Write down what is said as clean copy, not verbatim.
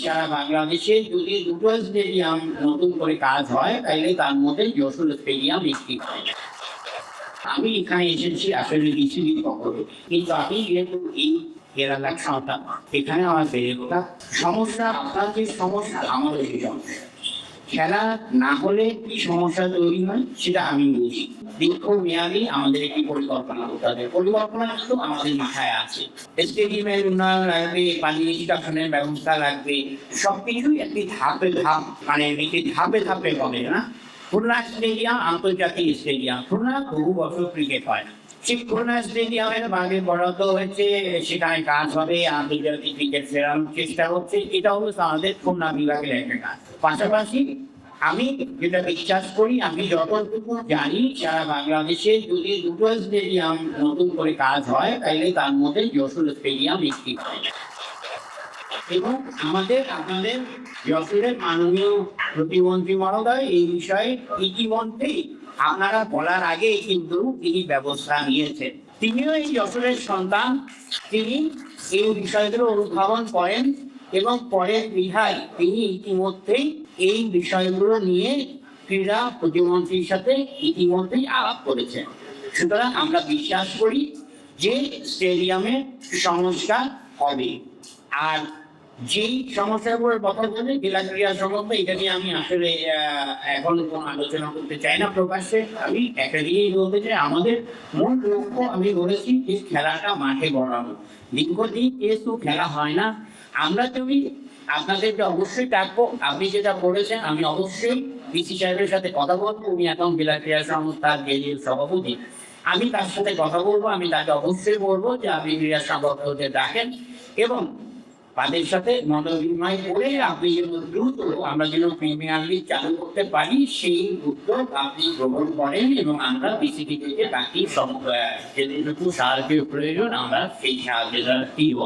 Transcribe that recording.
সারা বাংলাদেশে যদি দুটো স্টেডিয়াম নতুন করে কাজ হয় তাহলে তার মধ্যে যশোর স্টেডিয়াম একটি হয়। আমি এখানে এসেছি আসলে বিসিবি পক্ষে, কিন্তু আমি যেহেতু এই এলাকার সন্তান, এখানে আমার বেড়ে ওঠা সমস্যা, আপনার যে সমস্যা আমারও সেই সমস্যা। খেলা না হলে কি সমস্যা তৈরি হয় সেটা আমি বুঝি। দীর্ঘমেয়াদী আমাদের একটি পরিকল্পনা করতে হবে। পরিকল্পনা কিন্তু আমাদের মাথায় আছে। স্টেডিয়ামের উন্নয়ন লাগবে, পানি নিষ্কাশনের ব্যবস্থা লাগবে, সবকিছুই একটি ধাপে ধাপ, মানে একটি ধাপে ধাপে হবে না। খুলনা স্টেডিয়াম আন্তর্জাতিক স্টেডিয়াম, খুলনা বহু বছর ক্রিকেট হয়। সেই খুলনা স্টেডিয়ামের ভাগে বরাদ্দ হয়েছে, সেখানে কাজ হবে, আন্তর্জাতিক ক্রিকেট ফেরানোর চেষ্টা হচ্ছে। এটা হলো আমাদের খুলনা বিভাগের একটা কাজ। পাশাপাশি আমি যেটা বিশ্বাস করি, আমি যতটুকু জানি, সারা বাংলাদেশে যদি দুটো স্টেডিয়াম নতুন করে কাজ হয় তাহলে তার মধ্যে যশোর স্টেডিয়াম একটি হয়। এবং আপনাদের যশোরের মাননীয় প্রতিমন্ত্রী মহোদয় এই বিষয়ে ইতিমধ্যেই আপনারা বলার আগে কিন্তু তিনি ব্যবস্থা নিয়েছেন। তিনিও এই যশোরের সন্তান, তিনি এই বিষয়গুলো অনুধাবন করেন এবং পরে বিহায় তিনি ইতিমধ্যেই এই বিষয়গুলো নিয়ে ক্রীড়া প্রতিমন্ত্রীর সাথে ইতিমধ্যেই আলাপ করেছেন। সুতরাং আমরা বিশ্বাস করি যে স্টেডিয়ামের সংস্কার হবে। আর যেই সমস্যাগুলো কথা বলে জেলা ক্রীড়া সংস্থা, এটা নিয়ে আমি আসলে এখন কোনো আলোচনা করতে চাই না প্রকাশ্যে। আমি একটা দিয়েই বলতে চাই, আমাদের মূল লক্ষ্য আমি বলেছি যে খেলাটা মাঠে গড়ানো। দীর্ঘদিন যেহেতু খেলা হয় না, আমরা তুমি আপনাদেরকে অবশ্যই ডাকবো। আপনি যেটা বলেছেন আমি অবশ্যই ডিসি সাহেবের সাথে কথা বলবো। উনি এখন জেলা ক্রীড়া সংস্থার জেলির সভাপতি। আমি তার সাথে কথা বলবো, আমি তাকে অবশ্যই বলবো যে আপনি ক্রীড়া সংগঠনকে ডাকেন এবং তাদের সাথে মত বিনিময় করে আপনি যেন দ্রুত আমরা যেন প্রিমিয়ার লিগ চালু করতে পারি সেই উদ্যোগ আপনি গ্রহণ করেন এবং আমরা বিসিবি থেকে বাকি সব যেটুকু সাহায্যের প্রয়োজন আমরা সেই সাহায্যটা দিব।